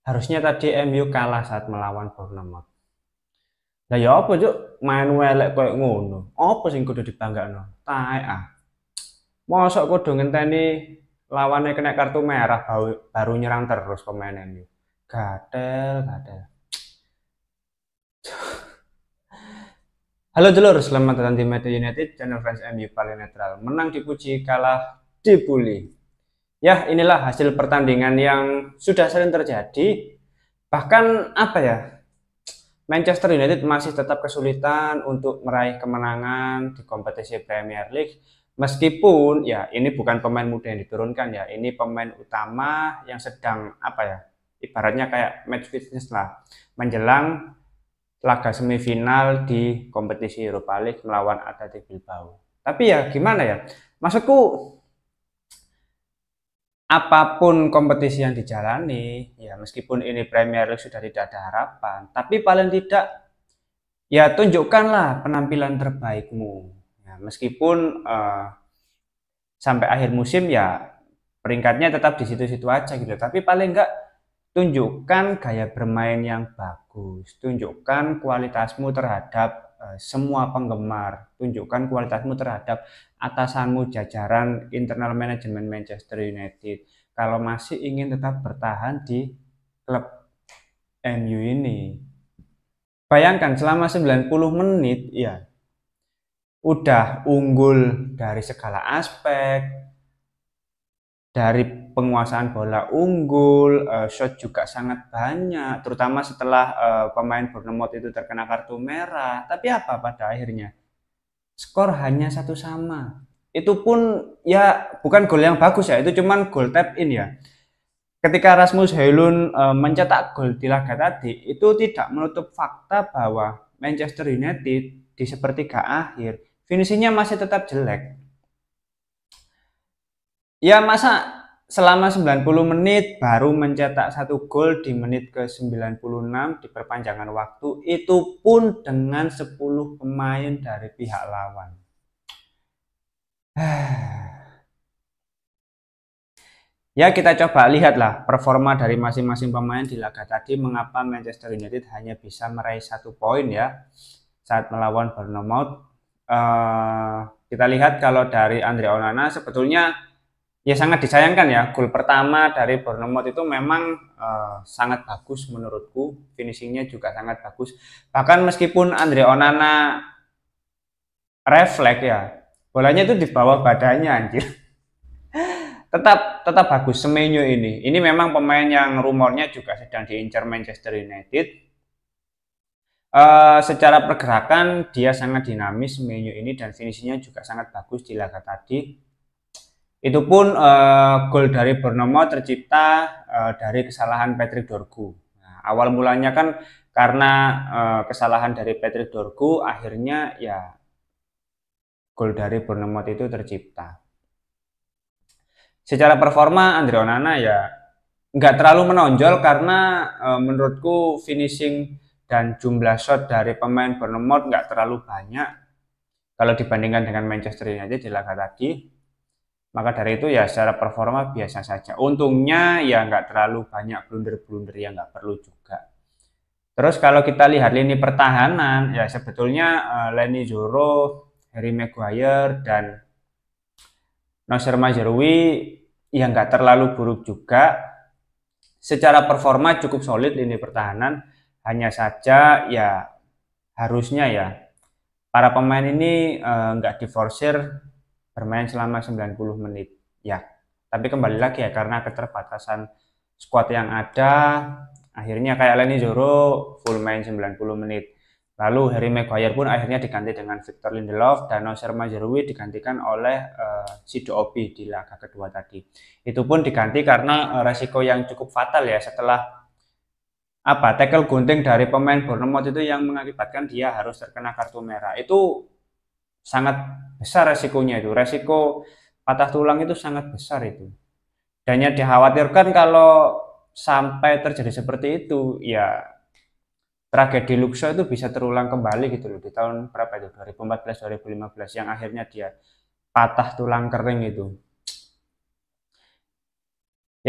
Harusnya tadi MU kalah saat melawan Bournemouth. Lah ya apa cuk, main welek koyo ngono. Apa sing kudu dibanggakno? Taek ah. Mosok kudu ngenteni lawannya kena kartu merah baru nyerang terus pemain MU. Gatel, gatel. Halo dulur, selamat datang di Media United, channel fans MU paling netral. Menang dipuji, kalah dibully. Ya, inilah hasil pertandingan yang sudah sering terjadi. Bahkan apa ya? Manchester United masih tetap kesulitan untuk meraih kemenangan di kompetisi Premier League. Meskipun ya ini bukan pemain muda yang diturunkan ya, ini pemain utama yang sedang apa ya? Ibaratnya kayak match fitness lah, menjelang laga semifinal di kompetisi Europa League melawan Athletic Bilbao. Tapi ya gimana ya? Maksudku apapun kompetisi yang dijalani, ya meskipun ini Premier League sudah tidak ada harapan, tapi paling tidak ya tunjukkanlah penampilan terbaikmu. Ya, meskipun sampai akhir musim ya peringkatnya tetap di situ-situ aja gitu, tapi paling enggak tunjukkan gaya bermain yang bagus, tunjukkan kualitasmu terhadap semua penggemar, tunjukkan kualitasmu terhadap atasanmu, jajaran internal manajemen Manchester United. Kalau masih ingin tetap bertahan di klub MU ini. Bayangkan selama 90 menit ya udah unggul dari segala aspek, dari penguasaan bola unggul, shot juga sangat banyak, terutama setelah pemain Bournemouth itu terkena kartu merah. Tapi apa pada akhirnya? Skor hanya satu sama. Itu pun ya bukan gol yang bagus ya, itu cuman gol tap in ya. Ketika Rasmus Højlund mencetak gol di laga tadi, itu tidak menutup fakta bahwa Manchester United di sepertiga akhir finishingnya masih tetap jelek. Ya masa selama 90 menit baru mencetak satu gol di menit ke 96 di perpanjangan waktu, itu pun dengan 10 pemain dari pihak lawan. Ya kita coba lihatlah performa dari masing-masing pemain di laga tadi, mengapa Manchester United hanya bisa meraih 1 poin ya saat melawan Bournemouth. Kita lihat kalau dari Andre Onana sebetulnya ya sangat disayangkan ya, gol pertama dari Bournemouth itu memang sangat bagus menurutku, finishingnya juga sangat bagus. Bahkan meskipun Andre Onana refleks ya, bolanya itu di bawah badannya anjir. Tetap bagus Semenyo ini. Ini memang pemain yang rumornya juga sedang diincar Manchester United. Secara pergerakan dia sangat dinamis Semenyo ini, dan finishingnya juga sangat bagus di laga tadi. Itu pun gol dari Bournemouth tercipta dari kesalahan Patrick Dorgu. Nah, awal mulanya kan karena kesalahan dari Patrick Dorgu, akhirnya ya gol dari Bournemouth itu tercipta. Secara performa Andre Onana ya nggak terlalu menonjol karena menurutku finishing dan jumlah shot dari pemain Bournemouth nggak terlalu banyak kalau dibandingkan dengan Manchester United di laga tadi. Maka dari itu ya secara performa biasa saja. Untungnya ya nggak terlalu banyak blunder-blunder yang nggak perlu juga. Terus kalau kita lihat lini pertahanan ya sebetulnya Leny Yoro, Harry Maguire dan Nocer Mazraoui ya nggak terlalu buruk juga. Secara performa cukup solid lini pertahanan. Hanya saja ya harusnya ya para pemain ini nggak diforsir bermain selama 90 menit ya. Tapi kembali lagi ya, karena keterbatasan squad yang ada, akhirnya kayak Leny Yoro full main 90 menit. Lalu Harry Maguire pun akhirnya diganti dengan Victor Lindelof, dan Nocer Mazraoui digantikan oleh Sido Obi di laga kedua tadi. Itu pun diganti karena resiko yang cukup fatal ya, setelah tackle gunting dari pemain Bournemouth itu yang mengakibatkan dia harus terkena kartu merah. Itu sangat besar resikonya itu. Resiko patah tulang itu sangat besar itu. Dan yang dikhawatirkan kalau sampai terjadi seperti itu, ya tragedi Luxor itu bisa terulang kembali gitu loh di tahun berapa itu, 2014 2015, yang akhirnya dia patah tulang kering itu.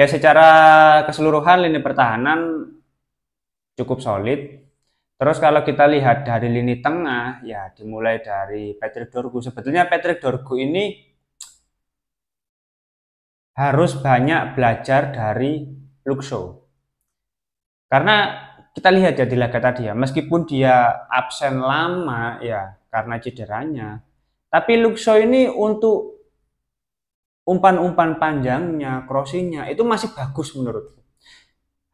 Ya secara keseluruhan lini pertahanan cukup solid. Terus kalau kita lihat dari lini tengah, ya dimulai dari Patrick Dorgu. Sebetulnya Patrick Dorgu ini harus banyak belajar dari Luke Shaw. Karena kita lihat ya di laga tadi ya, meskipun dia absen lama ya karena cederanya, tapi Luke Shaw ini untuk umpan-umpan panjangnya, crossingnya itu masih bagus menurutku.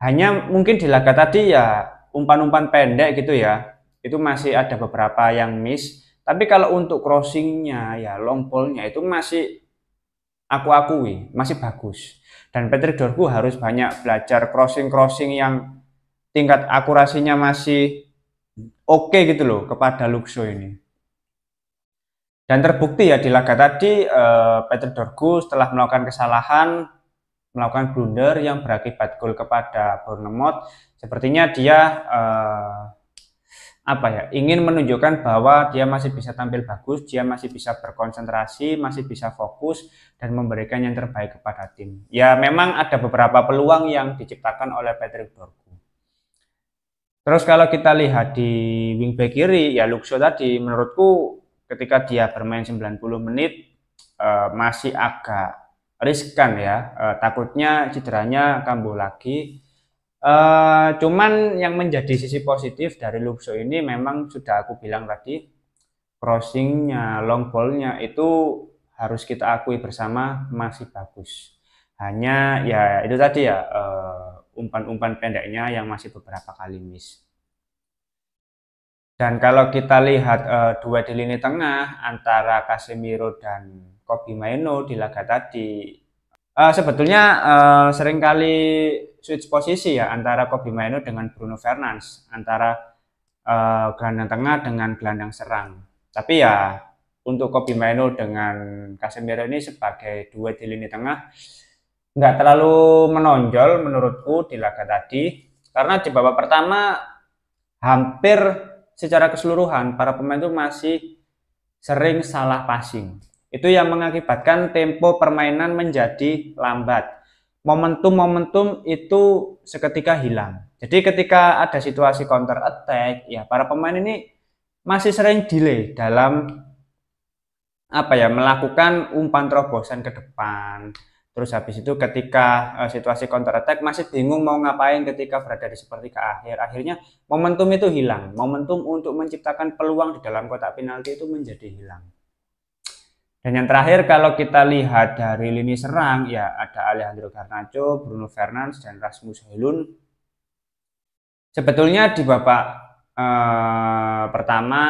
Hanya mungkin di laga tadi ya umpan-umpan pendek gitu ya, itu masih ada beberapa yang miss. Tapi kalau untuk crossingnya ya long ball-nya itu masih aku akui masih bagus. Dan Patrick Dorgu harus banyak belajar crossing-crossing yang tingkat akurasinya masih oke gitu loh kepada Luke Shaw ini. Dan terbukti ya di laga tadi Patrick Dorgu setelah melakukan kesalahan, melakukan blunder yang berakibat gol kepada Bournemouth, sepertinya dia ingin menunjukkan bahwa dia masih bisa tampil bagus, dia masih bisa berkonsentrasi, masih bisa fokus dan memberikan yang terbaik kepada tim. Ya memang ada beberapa peluang yang diciptakan oleh Patrick Dorgu. Terus kalau kita lihat di wingback kiri ya Luke Shaw tadi menurutku ketika dia bermain 90 menit masih agak riskan ya, takutnya cederanya kambuh lagi. Cuman yang menjadi sisi positif dari Luke Shaw ini memang sudah aku bilang tadi, crossingnya, long ball-nya itu harus kita akui bersama masih bagus. Hanya ya itu tadi ya umpan-umpan pendeknya yang masih beberapa kali miss. Dan kalau kita lihat dua di lini tengah antara Casemiro dan Kobbie Mainoo di laga tadi, sebetulnya seringkali switch posisi ya antara Kobbie Mainoo dengan Bruno Fernandes, antara gelandang tengah dengan gelandang serang. Tapi ya untuk Kobbie Mainoo dengan Casemiro ini sebagai dua di lini tengah nggak terlalu menonjol menurutku di laga tadi, karena di babak pertama hampir secara keseluruhan para pemain itu masih sering salah passing. Itu yang mengakibatkan tempo permainan menjadi lambat. Momentum-momentum itu seketika hilang. Jadi ketika ada situasi counter attack, ya para pemain ini masih sering delay dalam melakukan umpan terobosan ke depan. Terus habis itu ketika situasi counter attack masih bingung mau ngapain ketika berada di sepertiga akhir. Akhirnya momentum itu hilang. Momentum untuk menciptakan peluang di dalam kotak penalti itu menjadi hilang. Dan yang terakhir kalau kita lihat dari lini serang ya ada Alejandro Garnacho, Bruno Fernandes dan Rasmus Højlund. Sebetulnya di babak pertama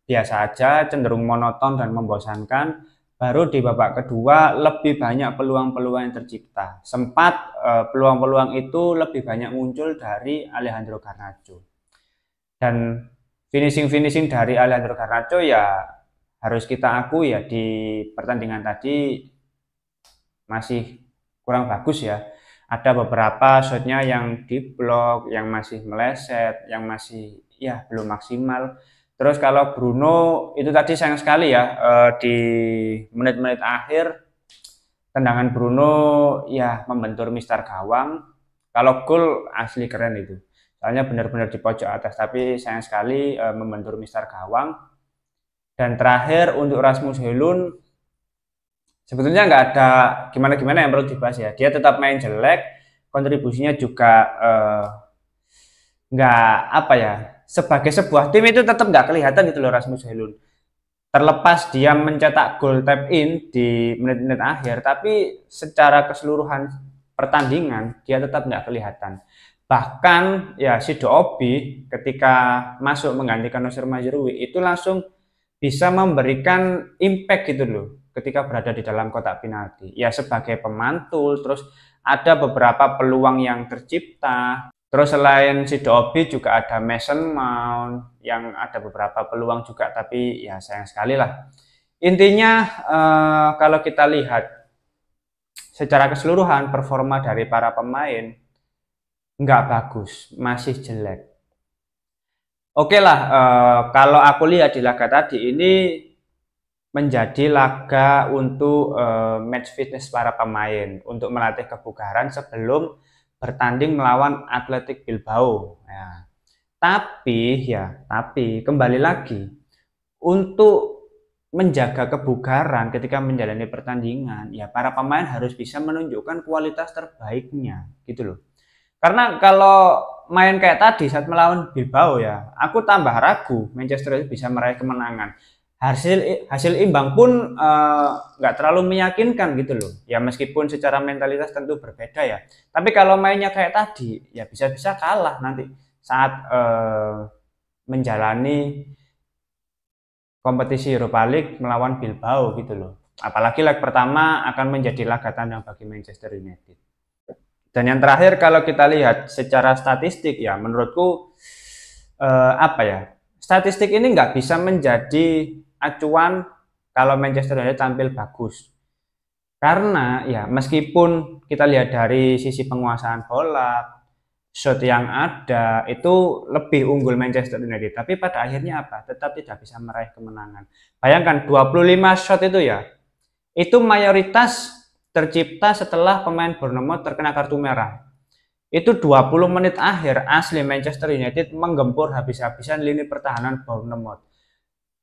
biasa aja, cenderung monoton dan membosankan. Baru di babak kedua lebih banyak peluang-peluang yang tercipta. Sempat peluang-peluang itu lebih banyak muncul dari Alejandro Garnacho. Dan finishing dari Alejandro Garnacho ya harus kita akui ya di pertandingan tadi masih kurang bagus ya. Ada beberapa shotnya yang diblok, yang masih meleset, yang masih ya belum maksimal. Terus kalau Bruno itu tadi sayang sekali ya di menit-menit akhir tendangan Bruno ya membentur mistar gawang. Kalau gol asli keren itu. Soalnya benar-benar di pojok atas tapi sayang sekali membentur mistar gawang. Dan terakhir untuk Rasmus Højlund sebetulnya nggak ada gimana-gimana yang perlu dibahas ya. Dia tetap main jelek, kontribusinya juga nggak sebagai sebuah tim itu tetap nggak kelihatan gitu loh Rasmus Højlund. Terlepas dia mencetak gol tap in di menit-menit akhir, tapi secara keseluruhan pertandingan dia tetap nggak kelihatan. Bahkan ya si Doobi ketika masuk menggantikan Noussair Mazraoui itu langsung bisa memberikan impact gitu loh ketika berada di dalam kotak penalti. Ya sebagai pemantul, terus ada beberapa peluang yang tercipta. Terus selain si Doobi juga ada Mason Mount yang ada beberapa peluang juga tapi ya sayang sekali lah. Intinya kalau kita lihat secara keseluruhan performa dari para pemain nggak bagus, masih jelek. Oke lah, kalau aku lihat di laga tadi ini menjadi laga untuk match fitness para pemain untuk melatih kebugaran sebelum bertanding melawan Athletic Bilbao. Ya. Tapi kembali lagi untuk menjaga kebugaran ketika menjalani pertandingan, ya para pemain harus bisa menunjukkan kualitas terbaiknya, gitu loh. Karena kalau main kayak tadi saat melawan Bilbao ya, aku tambah ragu Manchester United bisa meraih kemenangan. Hasil imbang pun nggak terlalu meyakinkan gitu loh. Ya meskipun secara mentalitas tentu berbeda ya. Tapi kalau mainnya kayak tadi, ya bisa-bisa kalah nanti saat menjalani kompetisi Europa League melawan Bilbao gitu loh. Apalagi leg pertama akan menjadi laga tandang bagi Manchester United. Dan yang terakhir kalau kita lihat secara statistik ya menurutku apa ya, statistik ini nggak bisa menjadi acuan kalau Manchester United tampil bagus. Karena ya meskipun kita lihat dari sisi penguasaan bola, shot yang ada itu lebih unggul Manchester United, tapi pada akhirnya apa? Tetap tidak bisa meraih kemenangan. Bayangkan 25 shot itu ya, itu mayoritas tercipta setelah pemain Bournemouth terkena kartu merah. Itu 20 menit akhir asli Manchester United menggempur habis-habisan lini pertahanan Bournemouth.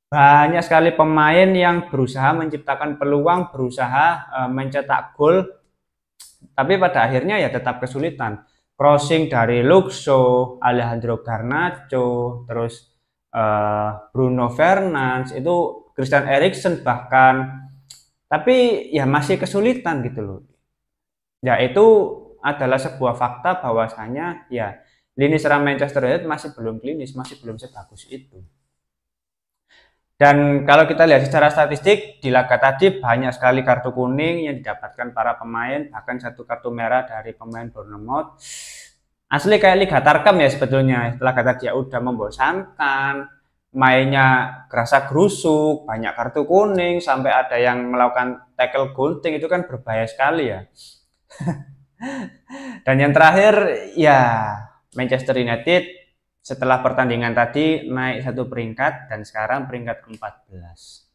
Banyak sekali pemain yang berusaha menciptakan peluang, berusaha mencetak gol, tapi pada akhirnya ya tetap kesulitan. Crossing dari Luke Shaw, Alejandro Garnacho, terus Bruno Fernandes, itu Christian Eriksen bahkan, tapi ya masih kesulitan gitu loh. Ya itu adalah sebuah fakta bahwasanya ya lini serang Manchester United masih belum klinis, masih belum sebagus itu. Dan kalau kita lihat secara statistik, di laga tadi banyak sekali kartu kuning yang didapatkan para pemain, bahkan satu kartu merah dari pemain Bournemouth. Asli kayak Liga Tarkam ya sebetulnya, setelah kata dia udah membosankan, mainnya kerasa gerusuk, banyak kartu kuning, sampai ada yang melakukan tackle gunting, itu kan berbahaya sekali ya. Dan yang terakhir ya Manchester United setelah pertandingan tadi naik satu peringkat dan sekarang peringkat 14.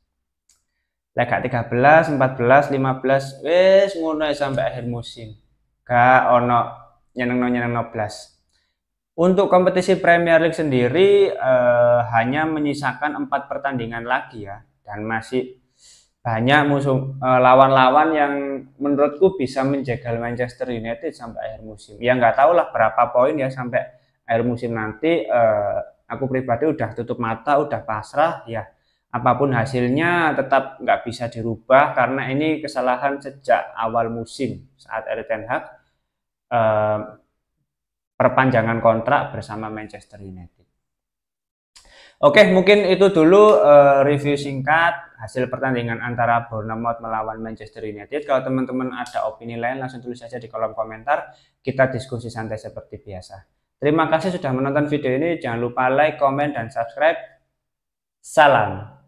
Lega 13, 14, 15 wes ngono sampai akhir musim. Gak ono nyeneng-nyeneng blas. Untuk kompetisi Premier League sendiri hanya menyisakan 4 pertandingan lagi ya dan masih banyak musuh lawan-lawan yang menurutku bisa menjegal Manchester United sampai akhir musim. Ya nggak tahu lah berapa poin ya sampai akhir musim nanti. Aku pribadi udah tutup mata, udah pasrah ya. Apapun hasilnya tetap nggak bisa dirubah karena ini kesalahan sejak awal musim saat Erik ten Hag perpanjangan kontrak bersama Manchester United. Oke, mungkin itu dulu review singkat hasil pertandingan antara Bournemouth melawan Manchester United. Kalau teman-teman ada opini lain langsung tulis saja di kolom komentar. Kita diskusi santai seperti biasa. Terima kasih sudah menonton video ini. Jangan lupa like, komen, dan subscribe. Salam.